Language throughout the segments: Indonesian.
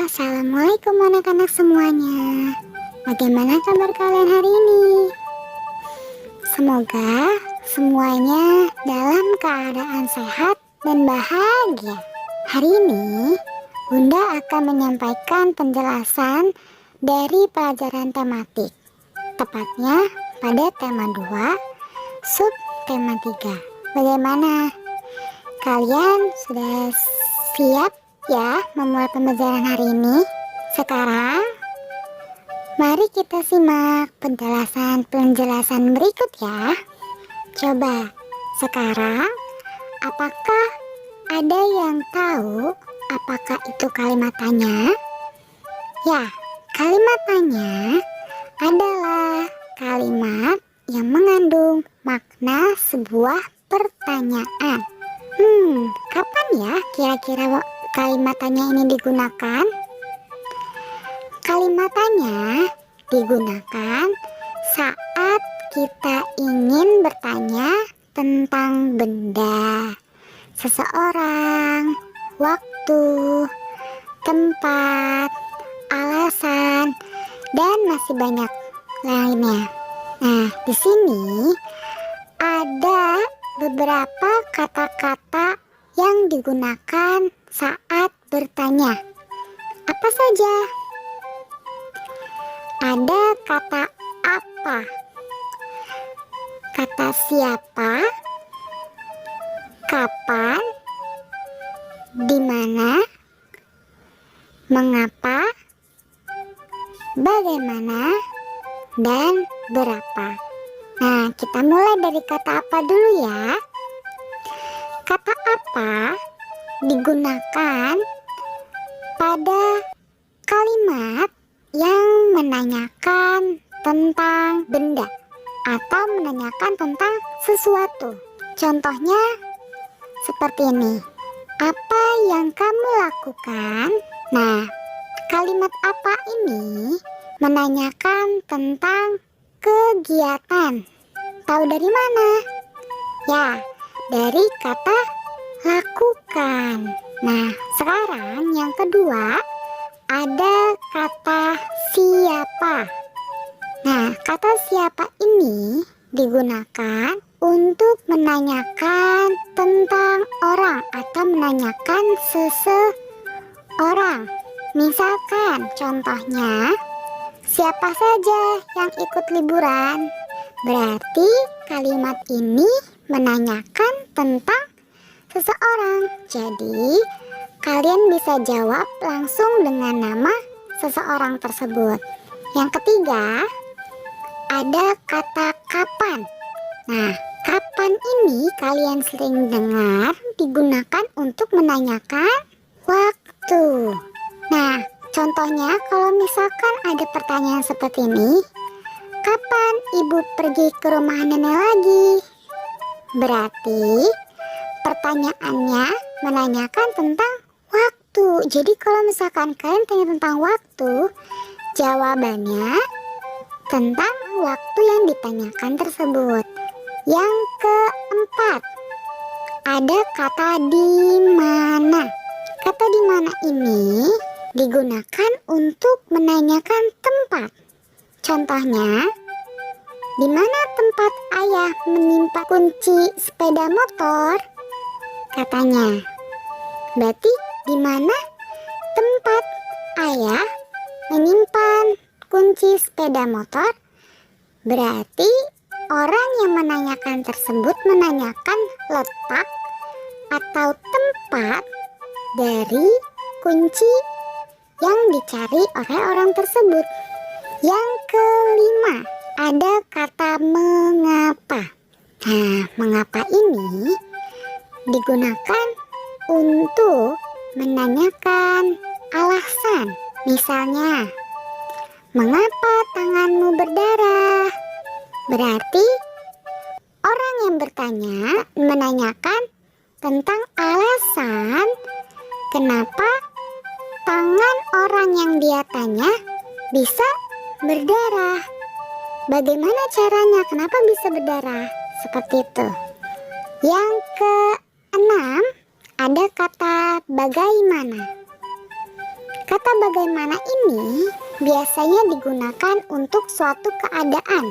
Assalamualaikum anak-anak semuanya. Bagaimana kabar kalian hari ini? Semoga semuanya dalam keadaan sehat dan bahagia. Hari ini Bunda akan menyampaikan penjelasan dari pelajaran tematik, tepatnya pada tema 2, sub tema 3. Bagaimana? Kalian sudah siap ya memulai pembelajaran hari ini? Sekarang mari kita simak penjelasan berikut ya. Coba sekarang, apakah ada yang tahu apakah itu kalimat tanya? Ya, kalimat tanya adalah kalimat yang mengandung makna sebuah pertanyaan. Kapan ya kira-kira kalimat tanya ini digunakan? Kalimat tanya digunakan saat kita ingin bertanya tentang benda, seseorang, waktu, tempat, alasan, dan masih banyak lainnya. Nah, di sini ada beberapa kata-kata yang digunakan saat bertanya. Apa saja? Ada kata apa, kata siapa, kapan, di mana, mengapa, bagaimana, dan berapa. Nah, kita mulai dari kata apa dulu ya. Kata apa digunakan pada kalimat yang menanyakan tentang benda atau menanyakan tentang sesuatu. Contohnya seperti ini. Apa yang kamu lakukan? Nah, kalimat apa ini menanyakan tentang kegiatan. Tahu dari mana? Ya, dari kata lakukan. Nah, sekarang yang kedua ada kata siapa. Nah, kata siapa ini digunakan untuk menanyakan tentang orang atau menanyakan seseorang. Misalkan contohnya, siapa saja yang ikut liburan? Berarti kalimat ini menanyakan tentang seseorang. Jadi, kalian bisa jawab langsung dengan nama seseorang tersebut. Yang ketiga, ada kata kapan. Nah, kapan ini kalian sering dengar digunakan untuk menanyakan waktu. Nah, contohnya kalau misalkan ada pertanyaan seperti ini, kapan ibu pergi ke rumah nenek lagi? Berarti pertanyaannya menanyakan tentang waktu. Jadi kalau misalkan kalian tanya tentang waktu, jawabannya tentang waktu yang ditanyakan tersebut. Yang keempat, ada kata di mana. Kata di mana ini digunakan untuk menanyakan tempat. Contohnya, di mana tempat ayah menyimpan kunci sepeda motor? Katanya. Berarti di mana tempat ayah menyimpan kunci sepeda motor? Berarti orang yang menanyakan tersebut menanyakan letak atau tempat dari kunci yang dicari oleh orang tersebut. Yang kelima, ada kata mengapa. Nah, mengapa ini digunakan untuk menanyakan alasan. Misalnya, mengapa tanganmu berdarah? Berarti orang yang bertanya menanyakan tentang alasan kenapa tangan orang yang dia tanya bisa berdarah. Bagaimana caranya? Kenapa bisa berdarah? Seperti itu. Yang keenam, ada kata bagaimana. Kata bagaimana ini biasanya digunakan untuk suatu keadaan.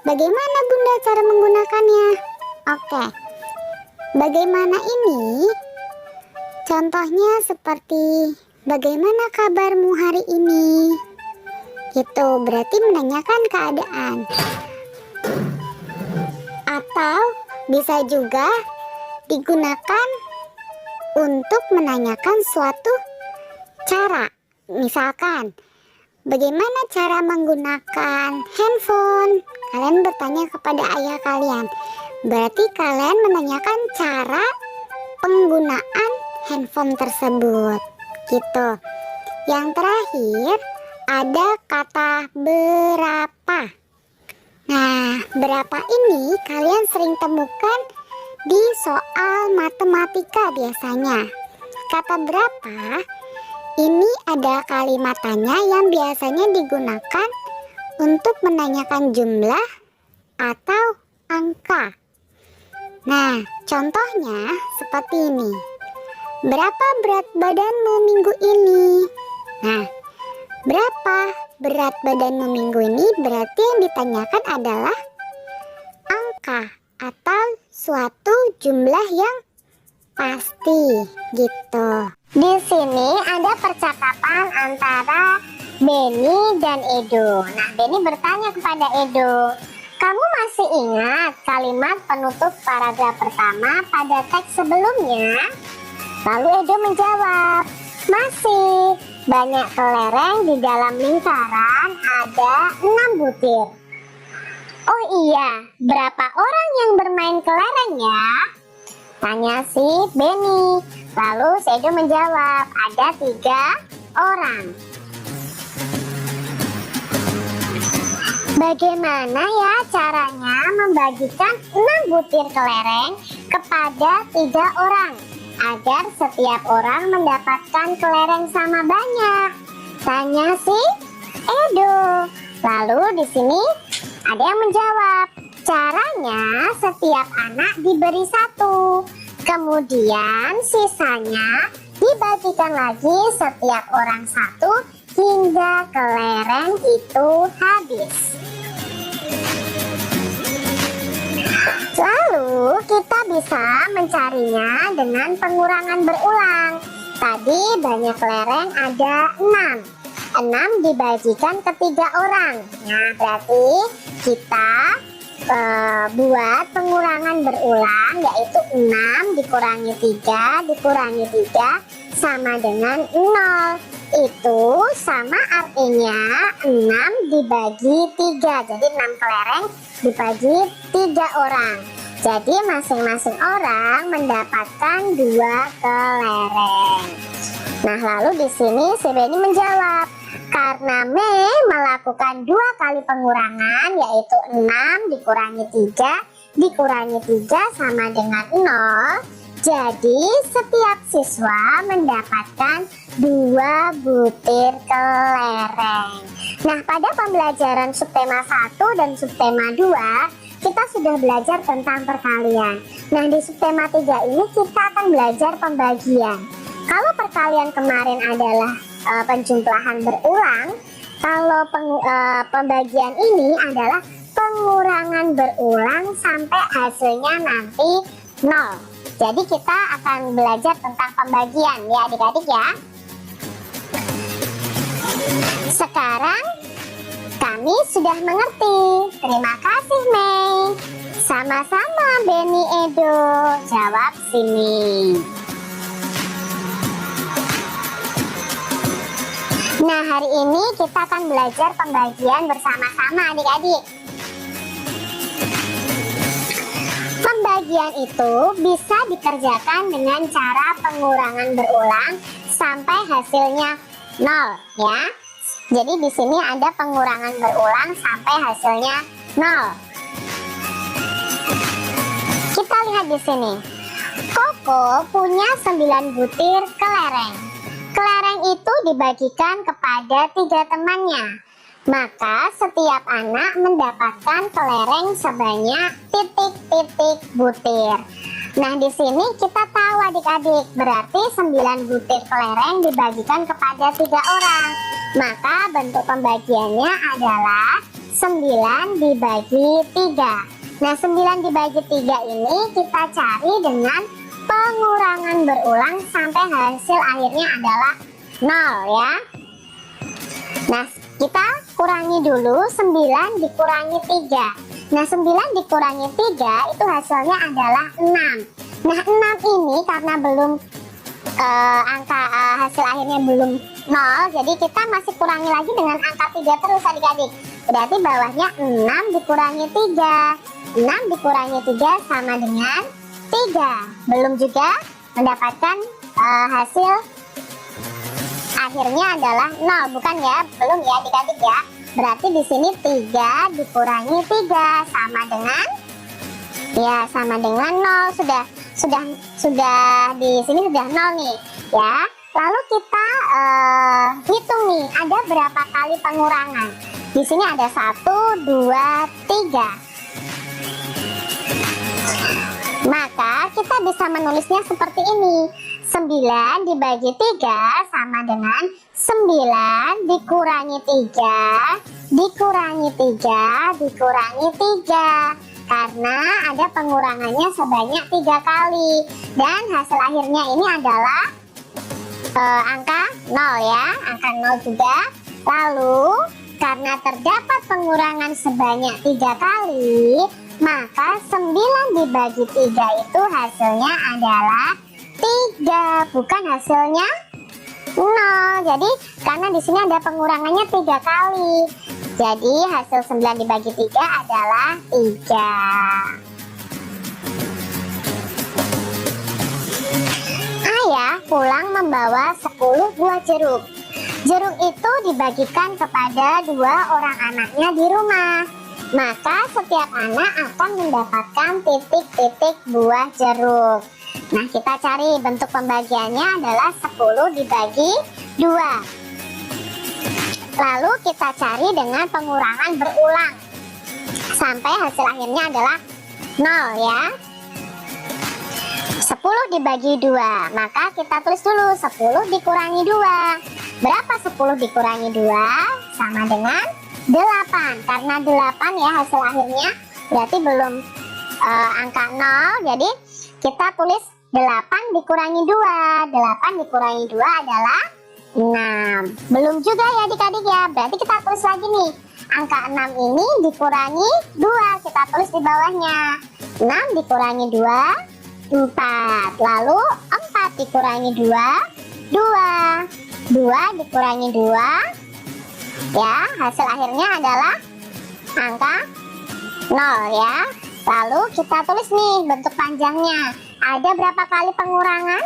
Bagaimana Bunda cara menggunakannya? Oke. Bagaimana ini contohnya seperti bagaimana kabarmu hari ini? Itu berarti menanyakan keadaan. Atau bisa juga digunakan untuk menanyakan suatu cara. Misalkan, bagaimana cara menggunakan handphone? Kalian bertanya kepada ayah kalian. Berarti kalian menanyakan cara penggunaan handphone tersebut. Gitu. Yang terakhir, ada kata berapa. Nah, berapa ini kalian sering temukan di soal matematika biasanya. Kata berapa ini ada kalimat tanya yang biasanya digunakan untuk menanyakan jumlah atau angka. Nah, contohnya seperti ini. Berapa berat badanmu minggu ini? Nah, berapa berat badanmu minggu ini berarti yang ditanyakan adalah angka atau suatu jumlah yang pasti gitu. Di sini ada percakapan antara Benny dan Edo. Nah, Benny bertanya kepada Edo, kamu masih ingat kalimat penutup paragraf pertama pada teks sebelumnya? Lalu Edo menjawab, masih. Banyak kelereng di dalam lingkaran ada 6 butir. Oh iya, berapa orang yang bermain kelereng ya? Tanya si Benny. Lalu si Edo menjawab, ada 3 orang. Bagaimana ya caranya membagikan 6 butir kelereng kepada 3 orang agar setiap orang mendapatkan kelereng sama banyak? Tanya si Edo. Lalu di sini ada yang menjawab, caranya setiap anak diberi 1, kemudian sisanya dibagikan lagi setiap orang 1 hingga kelereng itu habis. Lalu kita bisa mencarinya dengan pengurangan berulang. Tadi banyak kelereng ada 6. 6 dibagikan ke 3 orang. Nah, berarti kita buat pengurangan berulang, yaitu 6 dikurangi 3 dikurangi 3 sama dengan 0. Itu sama artinya 6 dibagi 3. Jadi 6 kelereng dibagi 3 orang. Jadi masing-masing orang mendapatkan 2 kelereng. Nah, lalu di sini si Benny menjawab, karena Mei melakukan 2 kali pengurangan, yaitu 6 dikurangi 3 dikurangi 3 sama dengan 0. Jadi setiap siswa mendapatkan 2 butir kelereng. Nah, pada pembelajaran subtema 1 dan subtema 2 kita sudah belajar tentang perkalian. Nah, di subtema 3 ini kita akan belajar pembagian. Kalau perkalian kemarin adalah penjumlahan berulang, kalau pembagian ini adalah pengurangan berulang sampai hasilnya nanti 0. Jadi kita akan belajar tentang pembagian ya adik-adik ya. Sekarang kami sudah mengerti. Terima kasih Mei. Sama-sama Benny, Edo. Jawab sini. Nah, hari ini kita akan belajar pembagian bersama-sama adik-adik. Pembagian itu bisa dikerjakan dengan cara pengurangan berulang sampai hasilnya 0 ya. Jadi di sini ada pengurangan berulang sampai hasilnya 0. Kita lihat di sini. Koko punya 9 butir kelereng. Kelereng itu dibagikan kepada 3 temannya. Maka setiap anak mendapatkan kelereng sebanyak titik-titik butir. Nah, di sini kita tahu adik-adik, berarti 9 butir kelereng dibagikan kepada 3 orang. Maka bentuk pembagiannya adalah 9 dibagi 3. Nah, 9 dibagi 3 ini kita cari dengan pengurangan berulang sampai hasil akhirnya adalah 0 ya. Nah, kita kurangi dulu 9 dikurangi 3. Nah, 9 dikurangi 3 itu hasilnya adalah 6. Nah, 6 ini karena belum angka hasil akhirnya belum 0, jadi kita masih kurangi lagi dengan angka 3 terus adik-adik. Berarti bawahnya 6 dikurangi 3. 6 dikurangi 3 sama dengan 3. Belum juga mendapatkan hasil akhirnya adalah 0, bukan ya? Belum ya adik-adik ya. Berarti di sini 3 dikurangi 3 sama dengan sama dengan 0. Sudah di sini sudah 0 nih ya. Lalu kita hitung nih, ada berapa kali pengurangan. Di sini ada 1, 2, 3. Maka kita bisa menulisnya seperti ini. 9 dibagi 3 sama dengan 9 dikurangi 3 dikurangi 3 dikurangi 3. Karena ada pengurangannya sebanyak 3 kali. Dan hasil akhirnya ini adalah angka 0 ya. Angka 0 juga. Lalu karena terdapat pengurangan sebanyak 3 kali, maka 9 dibagi 3 itu hasilnya adalah 3, bukan hasilnya 0. Jadi karena di sini ada pengurangannya 3 kali. Jadi hasil 9 dibagi 3 adalah 3. Ayah pulang membawa 10 buah jeruk. Jeruk itu dibagikan kepada 2 orang anaknya di rumah. Maka setiap anak akan mendapatkan titik-titik buah jeruk. Nah, kita cari bentuk pembagiannya adalah 10 dibagi 2. Lalu kita cari dengan pengurangan berulang sampai hasil akhirnya adalah 0 ya. 10 dibagi 2, maka kita tulis dulu 10 dikurangi 2. Berapa 10 dikurangi 2? Sama dengan 8. Karena 8 ya hasil akhirnya, berarti belum angka 0. Jadi kita tulis 8 dikurangi 2. 8 dikurangi 2 adalah 6. Belum juga ya adik-adik ya. Berarti kita tulis lagi nih. Angka 6 ini dikurangi 2. Kita tulis di bawahnya. 6 dikurangi 2, 4. Lalu 4 dikurangi 2, 2. 2 dikurangi 2. Ya, hasil akhirnya adalah angka 0 ya. Lalu kita tulis nih bentuk panjangnya. Ada berapa kali pengurangan?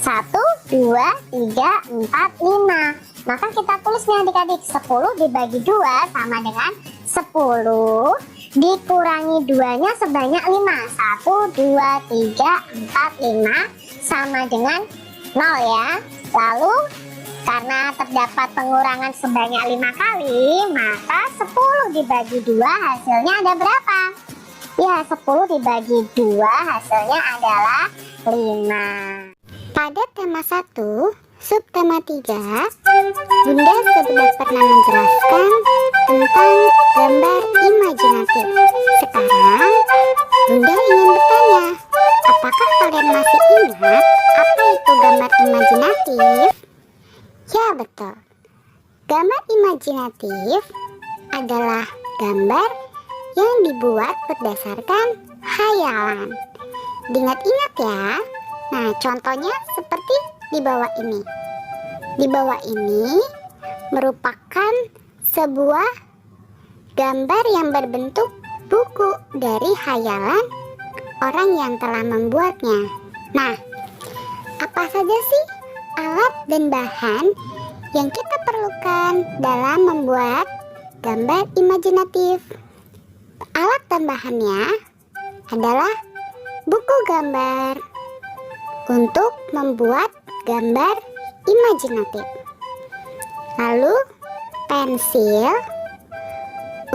1, 2, 3, 4, 5. Maka kita tulis nih adik-adik, 10 dibagi 2 sama dengan 10 dikurangi 2-nya sebanyak 5. 1, 2, 3, 4, 5 sama dengan 0 ya. Lalu karena terdapat pengurangan sebanyak 5 kali, maka 10 dibagi 2 hasilnya ada berapa? Ya, 10 dibagi 2 hasilnya adalah 5. Pada tema 1, subtema 3, Bunda sudah pernah menjelaskan tentang gambar imajinatif. Sekarang, Bunda ingin bertanya, apakah kalian masih ingat apa itu gambar imajinatif? Ya, betul. Gambar imajinatif adalah gambar yang dibuat berdasarkan khayalan. Diingat-ingat ya. Nah, contohnya seperti di bawah ini. Di bawah ini merupakan sebuah gambar yang berbentuk buku dari khayalan orang yang telah membuatnya. Nah, apa saja sih alat dan bahan yang kita perlukan dalam membuat gambar imajinatif? Alat dan bahannya adalah buku gambar untuk membuat gambar imajinatif, lalu pensil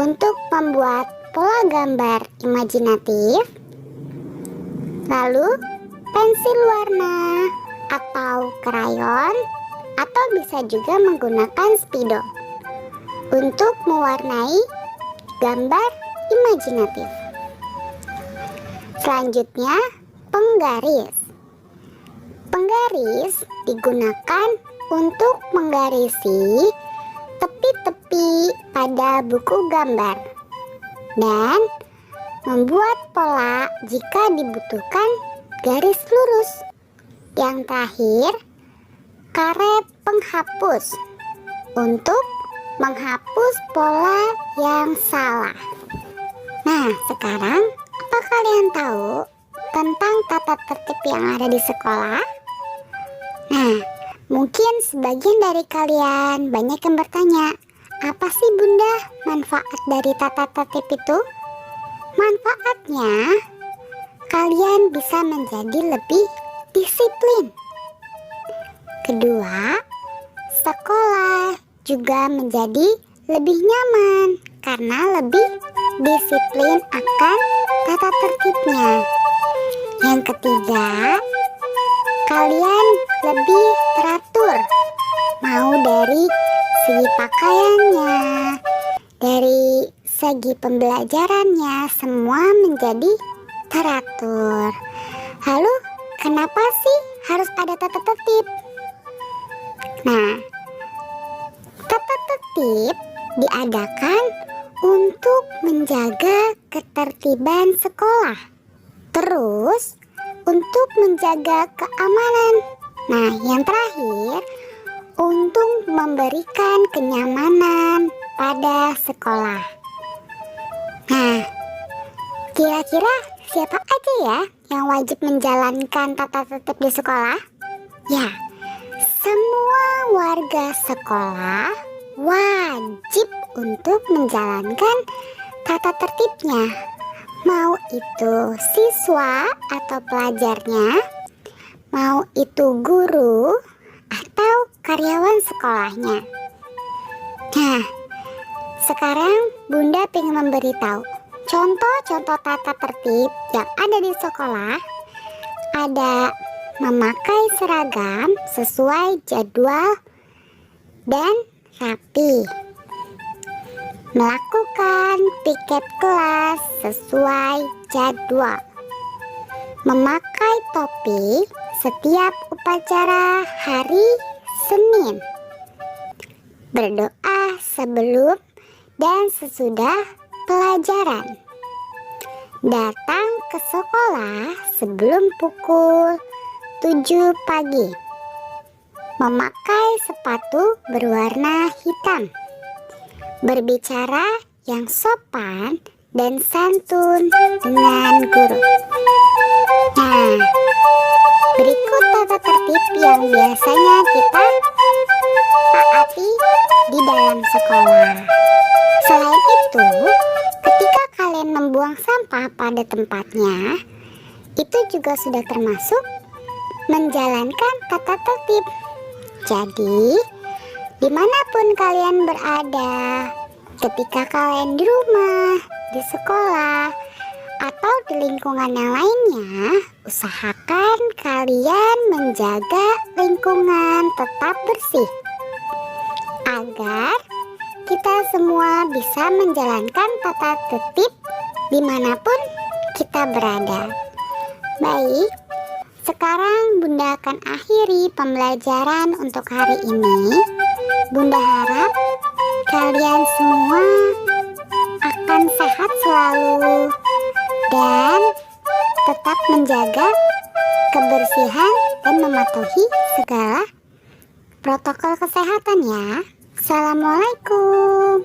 untuk membuat pola gambar imajinatif, Lalu pensil warna atau krayon, atau bisa juga menggunakan spidol untuk mewarnai gambar imajinatif. Selanjutnya, penggaris. Penggaris digunakan untuk menggarisi tepi-tepi pada buku gambar dan membuat pola jika dibutuhkan garis lurus. Yang terakhir, karet penghapus untuk menghapus pola yang salah. Nah, sekarang apa kalian tahu tentang tata tertib yang ada di sekolah? Nah, mungkin sebagian dari kalian banyak yang bertanya, apa sih Bunda manfaat dari tata tertib itu? Manfaatnya, kalian bisa menjadi lebih disiplin. Kedua, sekolah juga menjadi lebih nyaman karena lebih disiplin akan tata tertibnya. Yang ketiga, kalian lebih teratur, mau dari segi pakaiannya, dari segi pembelajarannya, semua menjadi teratur. Lalu, kenapa sih harus ada tata tertib? Nah, tata tertib diadakan untuk menjaga ketertiban sekolah, terus untuk menjaga keamanan. Nah, yang terakhir, untuk memberikan kenyamanan pada sekolah. Nah, kira-kira siapa aja ya yang wajib menjalankan tata tertib di sekolah? Ya, semua warga sekolah wajib untuk menjalankan tata tertibnya. Mau itu siswa atau pelajarnya, mau itu guru atau karyawan sekolahnya. Nah, sekarang Bunda ingin memberitahu contoh-contoh tata tertib yang ada di sekolah. Ada memakai seragam sesuai jadwal dan rapi, melakukan piket kelas sesuai jadwal, memakai topi setiap upacara hari Senin, berdoa sebelum dan sesudah pelajaran, datang ke sekolah sebelum pukul 7 pagi, memakai sepatu berwarna hitam, berbicara yang sopan dan santun dengan guru. Nah, berikut tata tertib yang biasanya kita taati di dalam sekolah. Selain itu, ketika kalian membuang sampah pada tempatnya, itu juga sudah termasuk menjalankan tata tertib. Jadi, dimanapun kalian berada, ketika kalian di rumah, di sekolah, atau di lingkungan yang lainnya, usahakan kalian menjaga lingkungan tetap bersih agar kita semua bisa menjalankan tata tertib dimanapun kita berada. Baik, sekarang Bunda akan akhiri pembelajaran untuk hari ini. Bunda harap kalian semua akan sehat selalu dan tetap menjaga kebersihan dan mematuhi segala protokol kesehatan ya. Assalamualaikum.